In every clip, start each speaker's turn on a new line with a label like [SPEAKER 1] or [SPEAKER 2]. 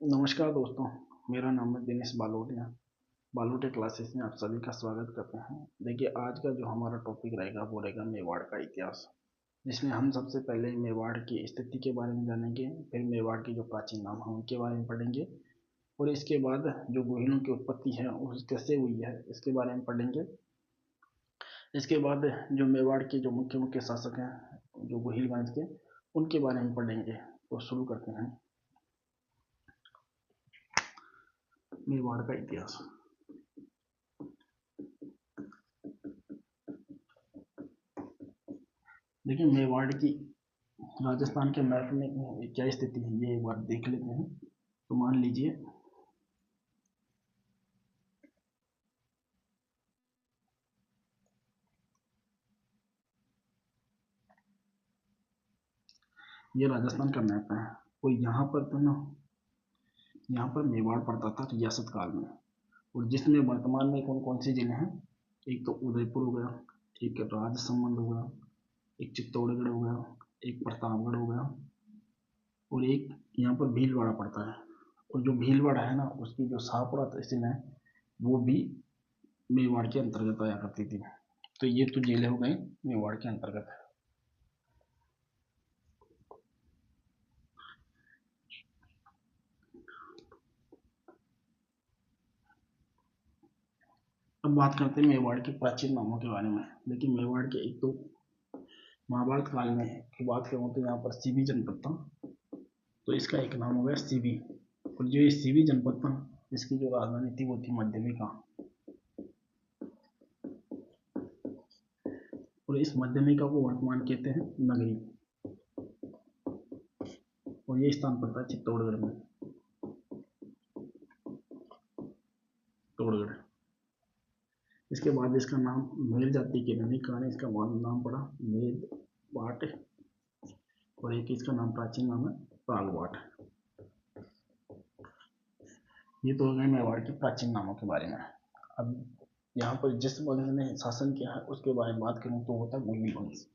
[SPEAKER 1] नमस्कार दोस्तों, मेरा नाम है दिनेश बालोटिया। बालोटिया क्लासेस में आप सभी का स्वागत करते हैं। देखिए, आज का जो हमारा टॉपिक रहेगा वो रहेगा मेवाड़ का इतिहास, जिसमें हम सबसे पहले मेवाड़ की स्थिति के बारे में जानेंगे, फिर मेवाड़ के जो प्राचीन नाम हैं उनके बारे में पढ़ेंगे, और इसके बाद जो गोहिलों की उत्पत्ति है वो कैसे हुई है इसके बारे में पढ़ेंगे। इसके बाद जो मेवाड़ के जो मुख्य मुख्य शासक हैं जो गोहिल वंश के, उनके बारे में पढ़ेंगे। तो शुरू करते हैं मेवाड़ का इतिहास। देखिए, मेवाड़ की राजस्थान के मैप में क्या स्थिति है ये एक बार देख लेते हैं। तो मान लीजिए ये राजस्थान का मैप है, और यहाँ पर तो ना, यहाँ पर मेवाड़ पड़ता था रियासत काल में, और जिसमें वर्तमान में कौन कौन से जिले हैं। एक तो उदयपुर हो गया, एक राजसमंद हो गया, एक चित्तौड़गढ़ हो गया, एक प्रतापगढ़ हो गया, और एक यहाँ पर भीलवाड़ा पड़ता है। और जो भीलवाड़ा है ना, उसकी जो शाहपुरा तहसील है वो भी मेवाड़ के अंतर्गत आया करती थी। तो ये तो जिले हो गए मेवाड़ के अंतर्गत। अब बात करते हैं मेवाड़ के प्राचीन नामों के बारे में। देखिए, मेवाड़ के एक तो महाभारत काल में की बात करूँ तो यहाँ पर सीबी जनपद था, तो इसका एक नाम हो गया सीबी। और जो ये सीबी जनपद था, इसकी जो राजधानी थी वो थी मध्यमिका, और इस मध्यमिका को वर्तमान कहते हैं नगरी, और ये स्थान पड़ता है चित्तौड़गढ़ में। चित्तौड़गढ़। इसके बाद इसका नाम मेल जाति के रहने के कारण इसका नाम पड़ा मेल वाट, और एक इसका नाम प्राचीन नाम है प्रागवाट। ये तो हो गए मेवाड़ के प्राचीन नामों के बारे में। अब यहाँ पर जिस वंश ने शासन किया है उसके बारे में बात करूँ तो होता है गोहिल वंश।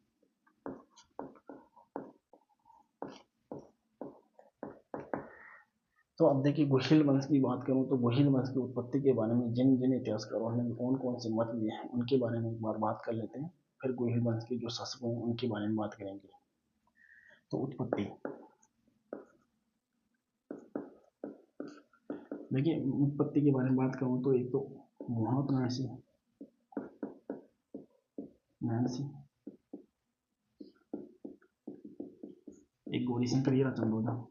[SPEAKER 1] तो अब देखिए, गोहिल वंश की बात करूँ तो गोहिल वंश की उत्पत्ति के बारे में जिन जिन इतिहासकारों ने कौन कौन से मत लिए हैं उनके बारे में एक बार बात कर लेते हैं। फिर गोहिल वंश के जो शासक हैं उनके बारे में बात करेंगे। तो उत्पत्ति, देखिए उत्पत्ति के बारे में बात करूँ तो एक तो मुहावत नासी नानसी, एक गौरी शंकर हीरा चंदोजा।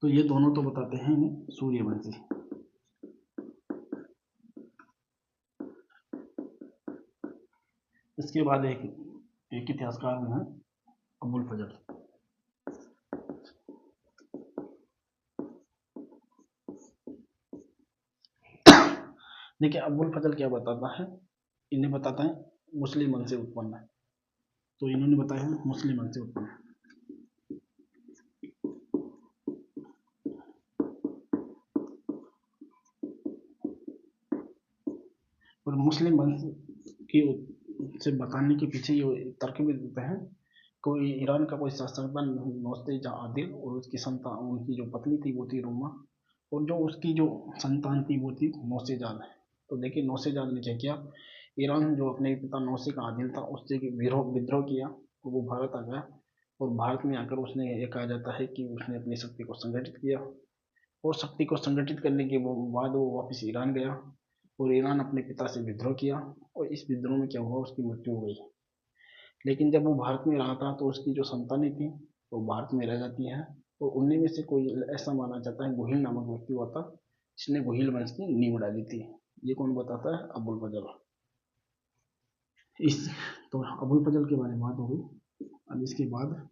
[SPEAKER 1] तो ये दोनों तो बताते हैं सूर्यवंशी। इसके बाद एक एक इतिहासकार में है अबुल फजल। देखिए, अबुल फजल क्या बताता है, इन्हें बताता है मुस्लिम वंश से उत्पन्न है। तो इन्होंने बताया है मुस्लिम वंश से उत्पन्न है। और मुस्लिम वंश की से बताने के पीछे ये तर्क भी देते हैं। कोई ईरान का कोई शासक था नौसेजा आदिल, और उसकी संतान, उनकी जो पत्नी थी वो थी रोमा, और जो उसकी जो संतान थी वो थी नौसेजाद। तो देखिए, नौसेजाद ने क्या किया, ईरान जो अपने पिता नौसे का आदिल था उससे विरोध विद्रोह किया, तो वो भारत आ गया। और भारत में आकर उसने, ये कहा जाता है कि उसने अपनी शक्ति को संगठित किया, और शक्ति को संगठित करने के बाद वो वापस ईरान गया, और ईरान अपने पिता से विद्रोह किया, और इस विद्रोह में क्या हुआ, उसकी मृत्यु हो गई। लेकिन जब वो भारत में रहा था तो उसकी जो संतानें थी वो भारत में रह जाती हैं, और उनमें में से कोई ऐसा माना जाता है गोहिल नामक व्यक्ति हुआ था जिसने गोहिल वंश की नींव डाली थी। ये कौन बताता है, अबुल फजल। इस तो अबुल फजल के बारे में बात हो गई। अब इसके बाद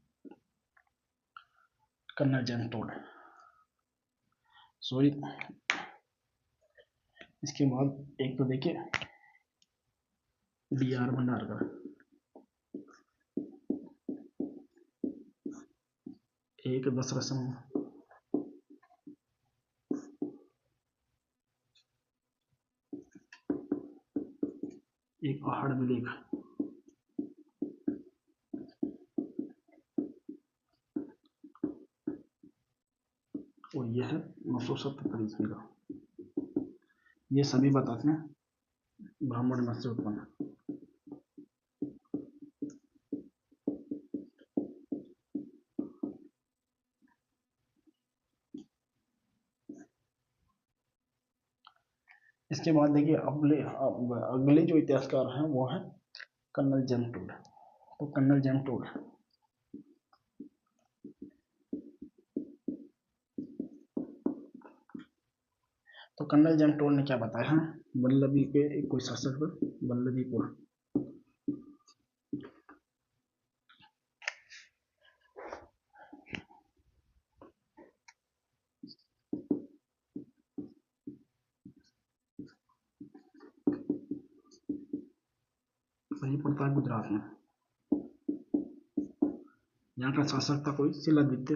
[SPEAKER 1] कर्नल जेम्स टोड, सॉरी, इसके बाद एक तो देखिए डी आर भंडारकर, एक दशरथ सिंह, एक आहड़ विलेख, और यह है 977 ईस्वी का। ये सभी बताते हैं ब्राह्मण मत से उत्पन्न। इसके बाद देखिए अगले जो इतिहासकार हैं वो हैं कर्नल जेम्स टोड। तो कर्नल जेम्स टोड, तो कर्नल जेम्स टोड ने क्या बताया है, वल्लभी के एक कोई शासक पर, वल्लभीपुर, वही पड़ता है गुजरात में। यहाँ का शासक था कोई शिलादित्य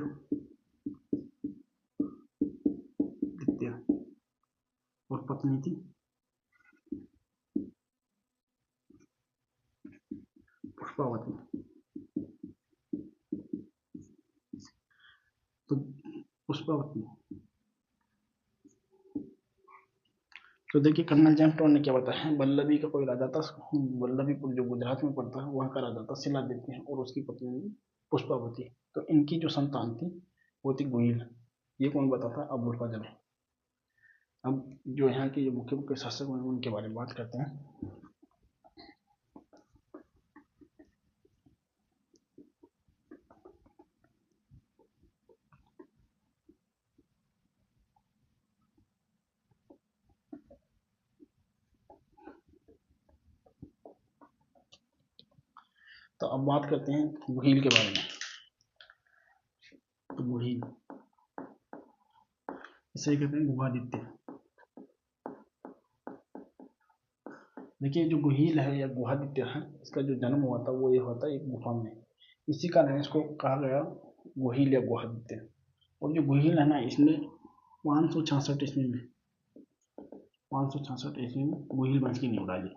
[SPEAKER 1] द्वितीय, और पत्नी थी पुष्पावती। तो पुष्पावती, तो देखिए कर्नल जेम्स टोड ने क्या बताया है, वल्लभी का कोई राजा था, वल्लभीपुर जो गुजरात में पड़ता है वहाँ का राजा था शिलादित्य, और उसकी पत्नी थी पुष्पावती। तो इनकी जो संतान थी वो थी गोहिल। ये कौन बताता है, अबुल फजल। अब जो यहाँ के जो मुख्य मुख्य शासक हैं उनके बारे में बात करते हैं। तो अब बात करते हैं गोहिल के बारे में। तो गोहिल, इसे कहते हैं गुहादित्य। देखिए जो गोहिल है या गुहादित्य है, इसका जो जन्म हुआ था वो ये हुआ था एक गुफा में, इसी कारण इसको कहा गया गोहिल या गुहादित्य। और जो गोहिल है ना, इसने 566 ईस्वी में, 566 ईस्वी में गोहिल वंश की नींव डाली।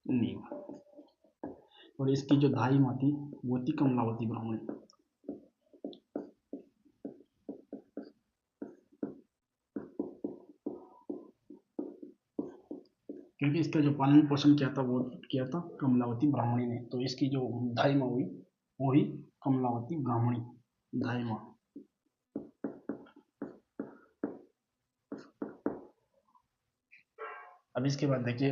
[SPEAKER 1] नींव, और इसकी जो धाई माँ थी वो थी कमलावती ब्राह्मणी। क्योंकि इसका जो पालन पोषण किया था वो किया था कमलावती ब्राह्मणी ने, तो इसकी जो धाई माँ हुई वो ही कमलावती ब्राह्मणी, धाई माँ। अब इसके बाद देखिए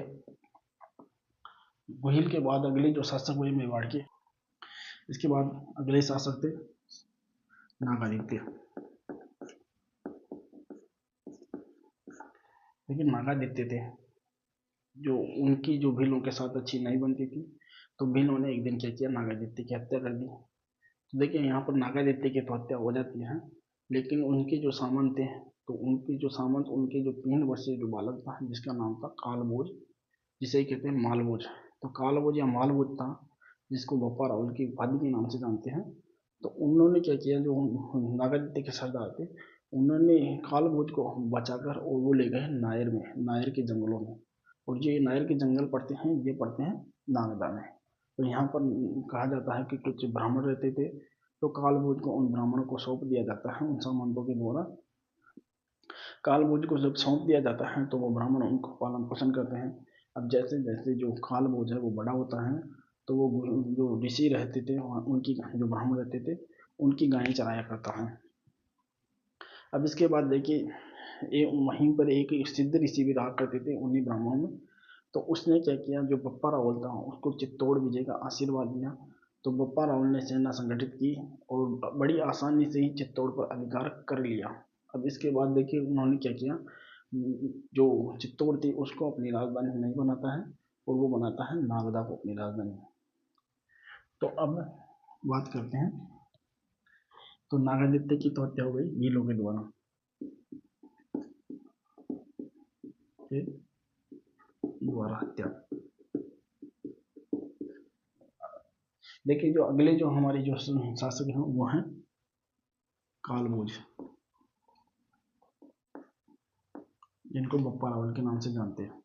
[SPEAKER 1] गोहिल के बाद अगले जो शासक हुए मेवाड़ के, इसके बाद अगले शासक थे नागादित्य। लेकिन नागादित्य थे जो, उनकी जो भीलों के साथ अच्छी नहीं बनती थी, तो भीलों ने एक दिन क्या किया, नागादित्य की हत्या कर दी। तो देखिए यहाँ पर नागादित्य की तो हत्या हो जाती है, लेकिन उनके जो सामंत थे, तो उनकी जो सामंत, उनके जो 3 वर्षीय जो बालक था जिसका नाम था कालभोज, जिसे कहते हैं मालभोज। तो कालभोज या मालभोज था, जिसको बप्पा रावल की उपाधि के नाम से जानते हैं। तो उन्होंने क्या किया, जो नागादित्य के सरदार थे, उन्होंने कालभोज को बचाकर और वो ले गए नायर में, नायर के जंगलों में। और जो ये नायर के जंगल पड़ते हैं ये पड़ते हैं नागदा में। तो यहाँ पर कहा जाता है कि कुछ ब्राह्मण रहते थे, तो कालभोज को उन ब्राह्मणों को सौंप दिया जाता है उन सामंतों के द्वारा। कालभोज को जब सौंप दिया जाता है तो वो ब्राह्मण उनको पालन पोषण करते हैं। अब जैसे जैसे जो कालभोज है वो बड़ा होता है, तो वो जो ऋषि रहते थे उनकी, जो ब्राह्मण रहते थे उनकी गायें चराया करता है। अब इसके बाद देखिए वहीं पर एक सिद्ध ऋषि भी रहा करते थे उन्हीं ब्राह्मणों में। तो उसने क्या किया, जो बप्पा रावल था उसको चित्तौड़ विजय का आशीर्वाद दिया। तो बप्पा रावल ने सेना संगठित की और बड़ी आसानी से ही चित्तौड़ पर अधिकार कर लिया। अब इसके बाद देखिए उन्होंने क्या किया, जो चित्तौड़ थी उसको अपनी राजधानी नहीं बनाता है, और वो बनाता है नागदा को अपनी राजधानी। तो अब बात करते हैं, तो नागादित्य की तो हत्या हो गई नीलों के द्वारा, द्वारा हत्या। देखिए जो अगले जो हमारे जो शासक हैं वो हैं कालभोज। जिनको बप्पा रावल के नाम से जानते हैं।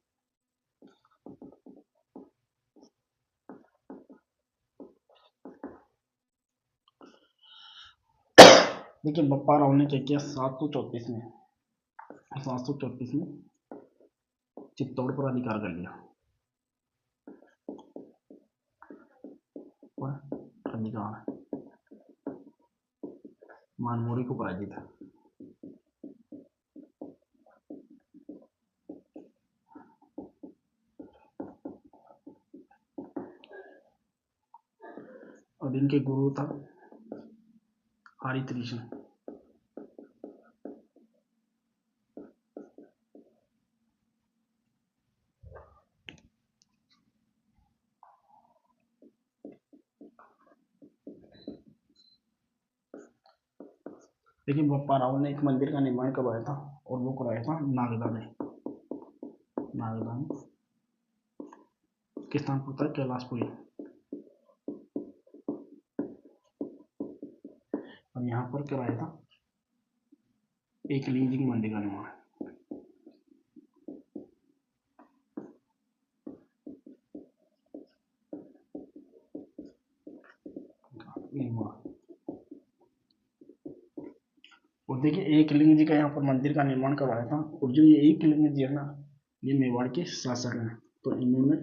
[SPEAKER 1] देखिए बप्पा रावल ने क्या किया 734 में चित्तौड़ पर अधिकार कर लिया और अधिकार मानमोरी को पराजित है। और इनके गुरु था हरित्रिशन। देखिए बप्पा रावल ने एक मंदिर का निर्माण करवाया था और वो कराया था नागदा में। नागदा में किस स्थान पर था? कैलाशपुरी। और यहाँ पर कराया था एकलिंग जी मंदिर का निर्माण। और देखिए एकलिंग जी का यहाँ पर मंदिर का निर्माण करवाया था। और जो ये एकलिंग जी है ना, ये मेवाड़ के शासक हैं। तो इन्होंने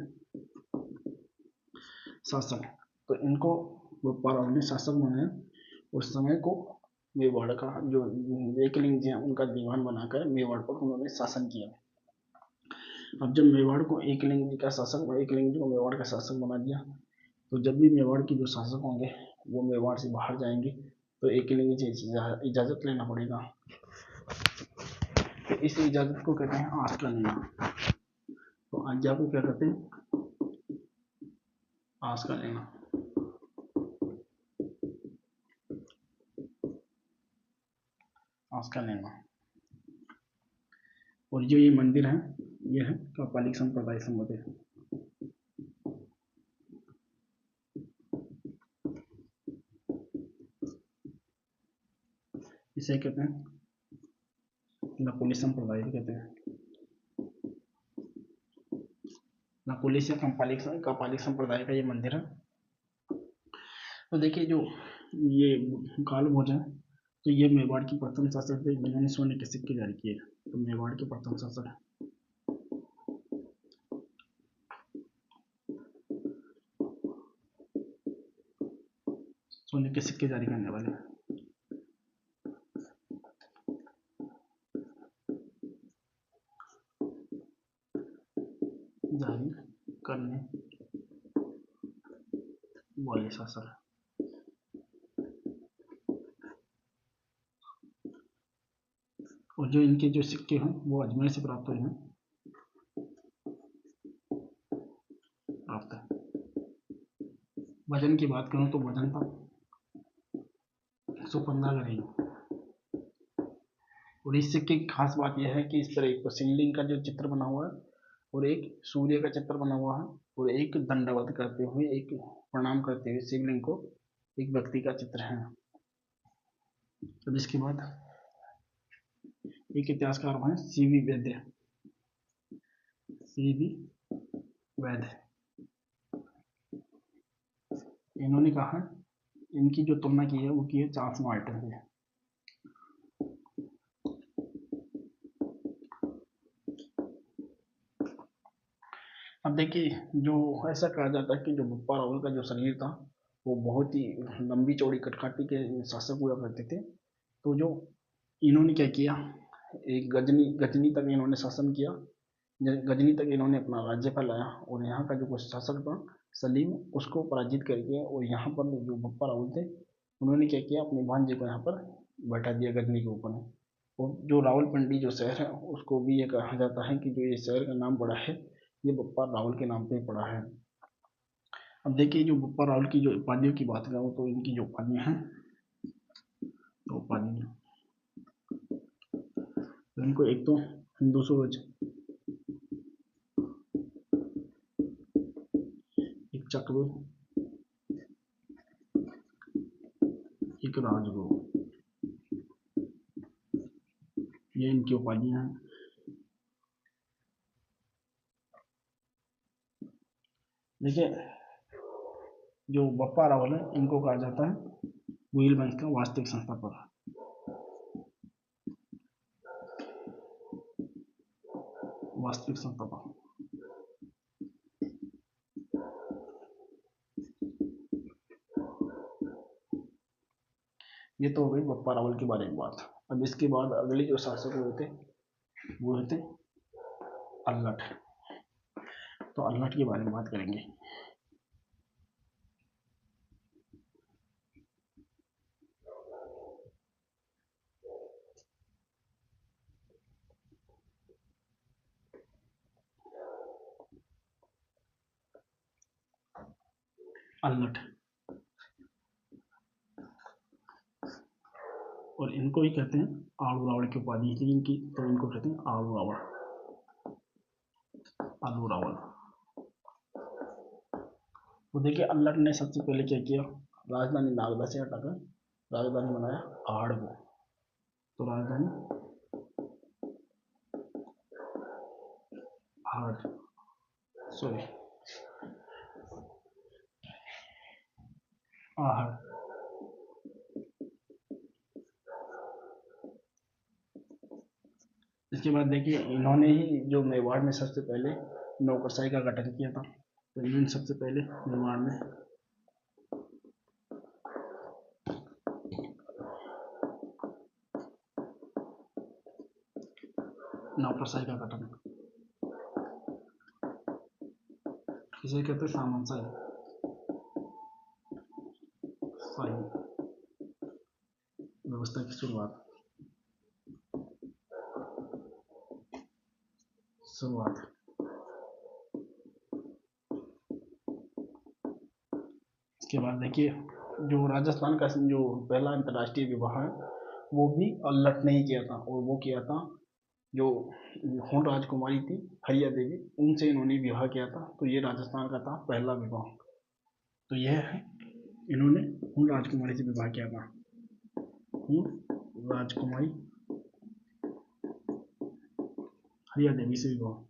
[SPEAKER 1] शासक, तो इनको बप्पा रावल ने शासक बनाया। उस समय को मेवाड़ का जो एकलिंग जी हैं उनका दीवान बनाकर मेवाड़ पर उन्होंने शासन किया। अब जब मेवाड़ को एकलिंग जी का शासक, एकलिंग जी को मेवाड़ का शासक बना दिया, तो जब भी मेवाड़ के जो शासक होंगे वो मेवाड़ से बाहर जाएंगे तो एकलिंग जी इजाजत लेना पड़ेगा। तो इस इजाजत को कहते हैं आस का लेना। तो आज्ञा को क्या कहते हैं? आस का लेना। आस का लेना। और जो ये मंदिर है ये है कापालिक संप्रदाय संबंधित। इसे कहते हैं नकुली संप्रदाय भी कहते हैं। नकुली से कापालिक संप्रदाय का ये मंदिर है। तो देखिए जो ये काल भोज है, तो ये मेवाड़ की प्रथम शासक थे जिन्होंने सोने के सिक्के जारी किए। तो मेवाड़ के प्रथम शासक सोने के सिक्के जारी करने वाले। जारी करने वाले शासक। और जो इनके जो सिक्के हैं वो अजमेर से प्राप्त हुए हैं। प्राप्त है। वजन की बात करूं तो वजन था 115 ग्राम। और इस सिक्के की खास बात यह है कि इस पर एक शिवलिंग का जो चित्र बना हुआ है और एक सूर्य का चित्र बना हुआ है और एक दंडवत करते हुए, एक प्रणाम करते हुए शिवलिंग को एक व्यक्ति का चित्र है। अब इसके बाद एक इतिहासकार हैं सीवी वैद्य। सीवी वैद्य, इन्होंने कहा इनकी जो तुलना की है वो की है चार्ल्स मार्टिन से। अब देखिए जो ऐसा कहा जाता है कि जो बप्पा रावल का जो शरीर था वो बहुत ही लंबी चौड़ी कटकाटी के शासक हुआ करते थे। तो जो इन्होंने क्या किया, एक गजनी गजनी तक इन्होंने शासन किया। गजनी तक इन्होंने अपना राज्य फैलाया और यहाँ का जो कुछ शासक था सलीम, उसको पराजित करके और यहाँ पर जो बप्पा रावल थे उन्होंने क्या किया, अपने भांजे को यहाँ पर बैठा दिया गजनी के ऊपर। और जो रावलपिंडी जो शहर है उसको भी ये कहा जाता है कि जो ये शहर का नाम पड़ा है ये बप्पा रावल के नाम पे पड़ा है। अब देखिए जो बप्पा रावल की जो उपाधियों की बात करूँ तो इनकी जो उपाधियाँ हैं, तो उपाधियाँ तो इनको एक तो हिंदू सूरज, एक चक्र, एक राजगुरु, ये इनकी उपाधियाँ हैं। देखिए जो बप्पा रावल है इनको कहा जाता है गुहिल वंश का वास्तविक संस्थापक। वास्तविक संस्थापक ये तो हो गई बप्पा रावल के बारे में बात। अब इसके बाद अगले जो शासक हुए थे वो थे अल्लट। तो अल्लट के बारे में बात करेंगे। अल्लट और इनको ही कहते हैं आलू रावण की उपाधि थी इनकी, तो इनको कहते हैं आलू रावण। आलू रावण। तो देखिए अल्लट ने सबसे पहले क्या किया, राजधानी नागदा से हटाकर राजधानी बनाया आहड़ को। तो राजधानी आहड़, सॉरी आहड़। इसके बाद देखिए इन्होंने ही जो मेवाड़ में सबसे पहले नौकरशाही का गठन किया था। तो इन्होंने सबसे पहले मेवाड़ में नौकरशाही का गठन, इसे कहते हैं सामंतशाही व्यवस्था की शुरुआत। इसके बाद देखिए जो राजस्थान का जो पहला अंतर्राष्ट्रीय विवाह है वो भी अल्लट ने ही किया था, और वो किया था जो हुन राजकुमारी थी हरिया देवी, उनसे इन्होंने विवाह किया था। तो ये राजस्थान का था पहला विवाह। तो यह है इन्होंने हुन राजकुमारी से विवाह किया था। हुन राजकुमारी हरिया देवी से विवाह।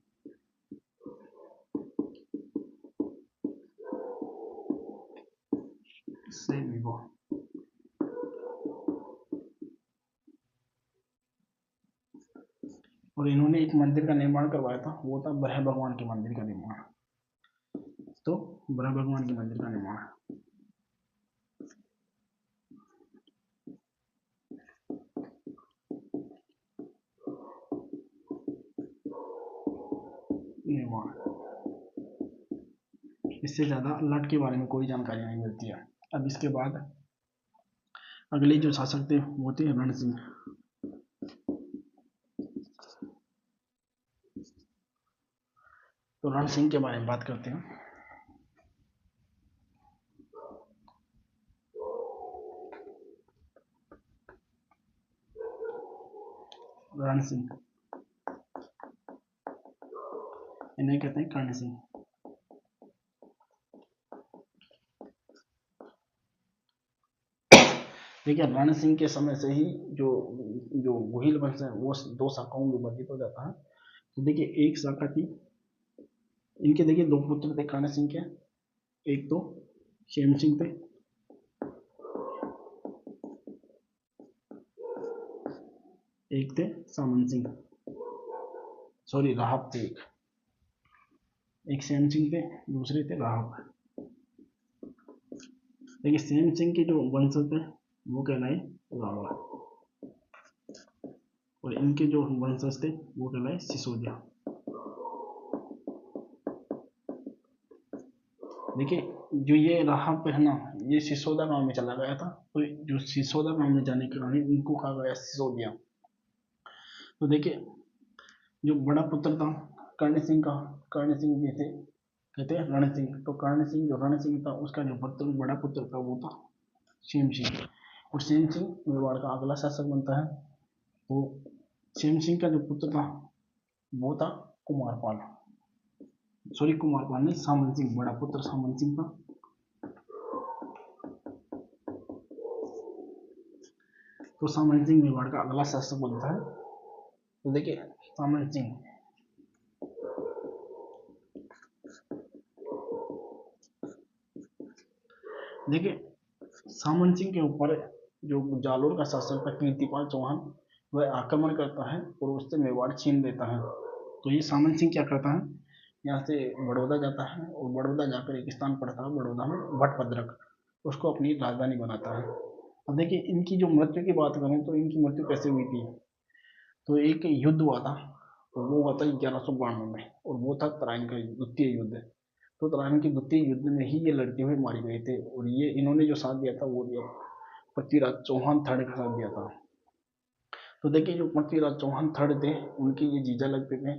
[SPEAKER 1] और इन्होंने एक मंदिर का निर्माण करवाया था, वो था ब्रह्म भगवान के मंदिर का निर्माण। तो ब्रह्म भगवान के मंदिर का निर्माण। इससे ज्यादा अल्लट के बारे में कोई जानकारी नहीं मिलती है। अब इसके बाद अगले जो शासक थे वो थे रण सिंह। तो रण सिंह के बारे में बात करते हैं। रण सिंह, इन्हें कहते हैं कर्ण सिंह। देखिए रण सिंह के समय से ही जो जो गुहिल वंश है वो दो शाखाओं में विभाजित हो जाता है। तो देखिए एक शाखा थी, इनके देखिए दो पुत्र थे कर्ण सिंह के, एक तो क्षेम सिंह थे, एक थे सामन सिंह, सॉरी राहब थे, एक क्षेम सिंह थे, दूसरे थे राहब। देखिए क्षेम सिंह के जो वंश थे वो कहलाए रावण, और इनके जो वंशज थे वो कहलाए सिसोदिया। देखिए जो ये राहब है ना, ये सिसोदा गांव में चला गया था, तो जो सिसोदा गांव में जाने के कारण इनको कहा गया सिसोदिया। तो देखिए जो बड़ा पुत्र था कर्ण सिंह का, कर्ण सिंह जैसे कहते हैं रण सिंह, तो कर्ण सिंह जो रण सिंह था उसका जो पुत्र बड़ा पुत्र था वो था क्षेम सिंह। और क्षेम सिंह मेवाड़ का अगला शासक बनता है। तो क्षेम सिंह का जो पुत्र था वो था कुमारपाल, सॉरी कुमारपाल नहीं, सामन सिंह, बड़ा पुत्र सामन सिंह था। तो सामन सिंह मेवाड़ का अगला शासक बनता है। तो देखिए सामन सिंह देखिए सामन सिंह के ऊपर जो जालोर का शासक था कीर्तिपाल चौहान, वह आक्रमण करता है और उससे मेवाड़ छीन लेता है। तो ये सामन सिंह क्या करता है, यहाँ से बड़ौदा जाता है और बड़ौदा जाकर एक स्थान पड़ता है बड़ौदा में भटभद्रक, उसको अपनी राजधानी बनाता है। अब देखिए इनकी जो मृत्यु की बात करूँ तो इनकी मृत्यु कैसे हुई थी, तो एक युद्ध हुआ था, और वो हुआ था 1192 में, और वो था तराइन का द्वितीय युद्ध। तो तराइन के द्वितीय युद्ध में ही ये लड़ते हुए मारे गए थे, और ये इन्होंने जो साथ दिया था वो दिया पृथ्वीराज चौहान थर्ड का साथ दिया था। तो देखिए जो पृथ्वीराज चौहान थर्ड थे उनके ये जीजा लगते थे,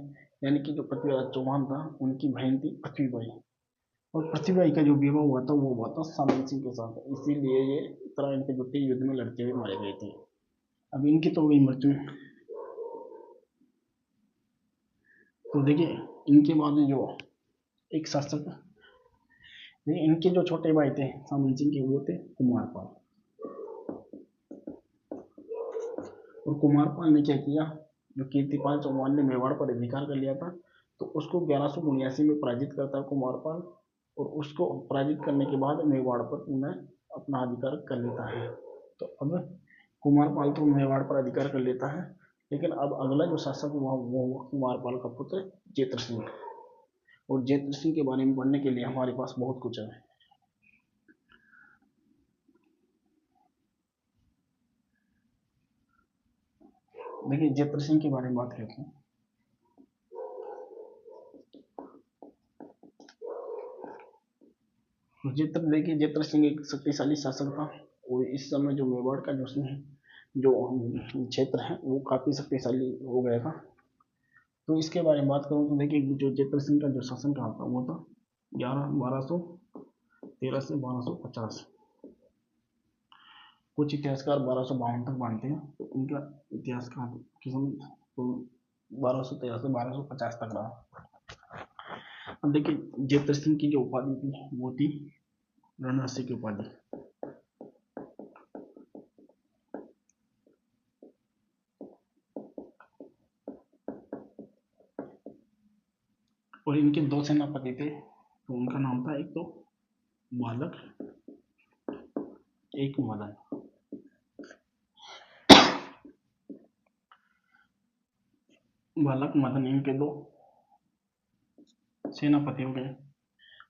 [SPEAKER 1] यानी कि जो पृथ्वीराज चौहान था उनकी बहन थी पृथ्वीबाई, और पृथ्वीबाई का जो विवाह हुआ था वो हुआ था सामन सिंह के साथ, इसीलिए ये तराइन के द्वितीय युद्ध में लड़ते हुए मारे गए थे। अब इनकी तो हो गई मृत्यु। तो देखिए इनके बाद जो एक शासक, इनके जो छोटे भाई थे सामन सिंह के वो थे कुमारपाल, और कुमारपाल ने क्या किया, जो कीर्तिपाल चौहान ने मेवाड़ पर अधिकार कर लिया था, तो उसको 1179 में पराजित करता है कुमारपाल, और उसको पराजित करने के बाद मेवाड़ पर पुनः अपना अधिकार कर लेता है। तो अब कुमारपाल तो मेवाड़ पर अधिकार कर लेता है, लेकिन अब अगला जो शासक हुआ वो हुआ कुमारपाल का पुत्र जेत्र सिंह, और जेत्र सिंह के बारे में पढ़ने के लिए हमारे पास बहुत कुछ है। देखिए जेत्र सिंह के बारे में बात करते हैं। जेत्र देखिए जेत्र सिंह एक शक्तिशाली शासक था, और इस समय जो मेवाड़ का जो क्षेत्र है वो काफी शक्तिशाली हो गया था। तो इसके बारे में बात करूँ तो देखिए जो जेत्र सिंह का जो शासन रहा था वो था 1213 से 1250। कुछ इतिहासकार 1252 तक मानते हैं, तो उनका इतिहासकार किस्म तो 1213 से 1250 तक रहा। अब देखिए जेत्र सिंह की जो उपाधि थी वो थी रणराशि की उपाधि। और इनके दो सेनापति थे, तो उनका नाम था एक तो बालक, एक मदन। बालक मदन इनके दो सेनापति हो गए।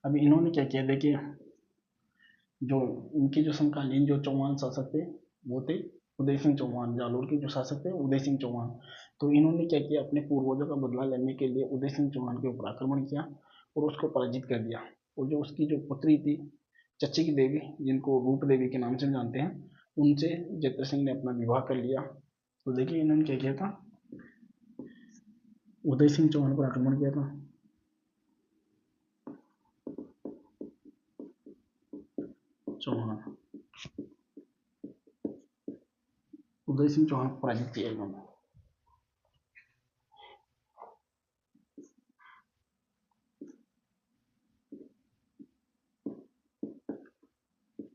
[SPEAKER 1] अभी इन्होंने क्या किया, देखिए जो इनके जो समकालीन जो चौहान शासक थे वो थे उदय सिंह चौहान, जालोर के जो शासक थे उदय सिंह चौहान। तो इन्होंने क्या किया, अपने पूर्वजों का बदला लेने के लिए उदय सिंह चौहान के ऊपर आक्रमण किया और उसको पराजित कर दिया। और जो उसकी जो पुत्री थी चच्ची की देवी, जिनको रूप देवी के नाम से जानते हैं, उनसे जेत्र सिंह ने अपना विवाह कर लिया। तो देखिए इन्होंने क्या किया था, उदय सिंह चौहान पर आक्रमण किया था। चौहान उदय सिंह चौहान को पराजित किया इन्होंने।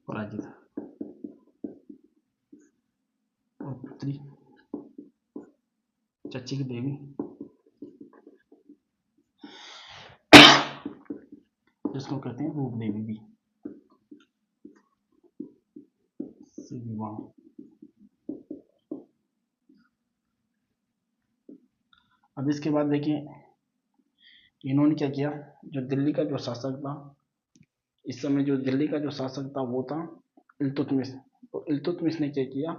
[SPEAKER 1] पराजित और पुत्री चच्ची की देवी जिसको कहते हैं रूप देवी भी से विवाह। अब इसके बाद देखिए इन्होंने क्या किया, जो दिल्ली का जो शासक था, इस समय जो दिल्ली का जो शासक था वो था इल्तुतमिश। तो इल्तुतमिश ने क्या किया,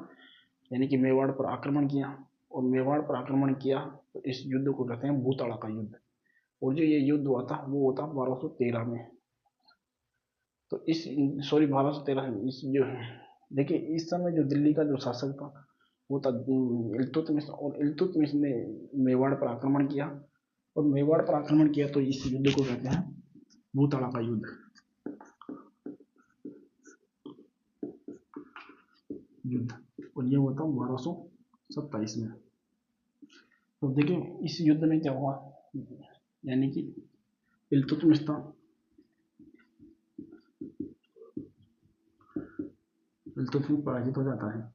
[SPEAKER 1] यानी कि मेवाड़ पर आक्रमण किया, और मेवाड़ पर आक्रमण किया तो इस युद्ध को कहते हैं भूताड़ा का युद्ध। और जो ये युद्ध हुआ था वो हुआ था 1213 में। तो इस सॉरी 1213 इस जो देखिए इस समय जो दिल्ली का जो शासक था वो था इल्तुतमिश, और इल्तुतमिश ने मेवाड़ पर आक्रमण किया, और मेवाड़ पर आक्रमण किया तो इस युद्ध को कहते हैं भूताड़ा का युद्ध। युद्ध और ये हुआ था 1227 में। तो देखिए इस युद्ध में क्या हुआ, यानी कि इल्तुतमिश था, इल्तुतमिश पराजित हो जाता है।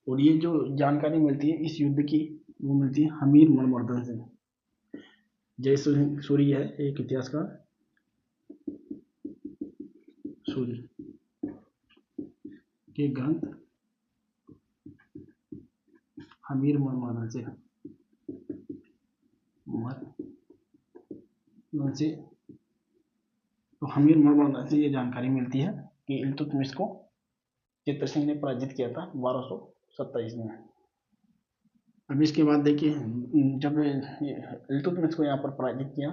[SPEAKER 1] और ये जो जानकारी मिलती है इस युद्ध की वो मिलती है हमीर मनमर्दन से। जय सूरी है एक इतिहासकार, सूरी के ग्रंथ हमीर मरमाना से तो हमीर मरमाना से ये जानकारी मिलती है कि इल्तुतमिश को चित्र सिंह ने पराजित किया था 1227 में। अब इसके बाद देखिए, जब इल्तुतमिश को यहाँ पर पराजित किया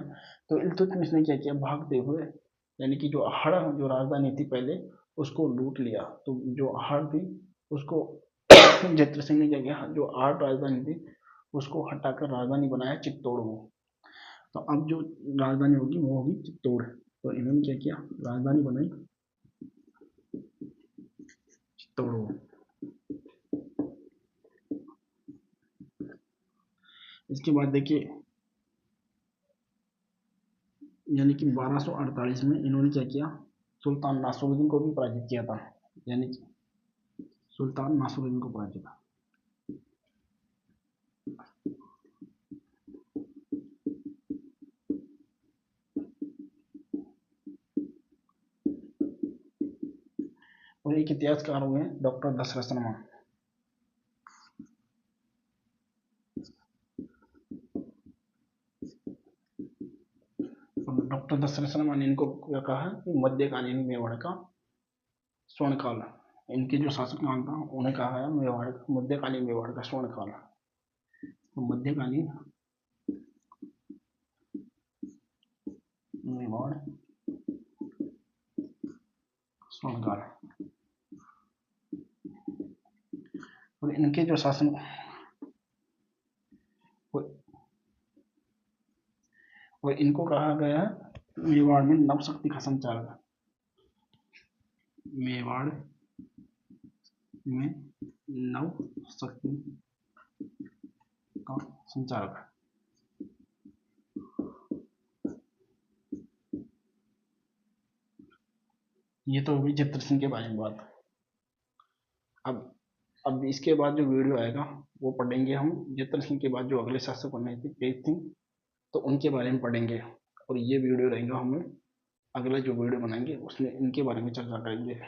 [SPEAKER 1] तो इल्तुतमिश ने क्या किया, भागते हुए यानी कि जो अहड़ जो राजधानी थी पहले उसको लूट लिया। तो जो अहड़ थी उसको चित्र सिंह ने क्या किया, जो अहड़ राजधानी थी उसको हटाकर राजधानी बनाया चित्तौड़ को। तो अब जो राजधानी होगी वो होगी चित्तौड़। तो इन्होंने क्या किया, राजधानी बनाई चित्तौड़ को। इसके बाद देखिए, यानी कि 1248 में इन्होंने क्या किया, सुल्तान नासरुद्दीन को भी पराजित किया था, यानी सुल्तान नासरुद्दीन को पराजित किया। और एक इतिहासकार हुए डॉक्टर दशरथ शर्मा। डॉक्टर दशरथ शर्मा ने इनको क्या कहा कि मध्यकालीन मेवाड़ का स्वर्णकाल, इनके जो शासककाल था उन्हें कहा है मेवाड़, मध्यकालीन मेवाड़ का स्वर्णकाल। तो मध्यकालीन मेवाड़ स्वर्णकाल। और इनके जो शासन और इनको कहा गया है मेवाड़ में नवशक्ति का संचालक, मेवाड़ में नव शक्ति का संचालक। ये तो हुई चित्र सिंह के बारे में बात। अब इसके बाद जो वीडियो आएगा वो पढ़ेंगे हम चित्र सिंह के बाद जो अगले शासक बने थे तेज सिंह, तो उनके बारे में पढ़ेंगे। और ये वीडियो रहेगा, हमें अगला जो वीडियो बनाएंगे उसमें इनके बारे में चर्चा करेंगे।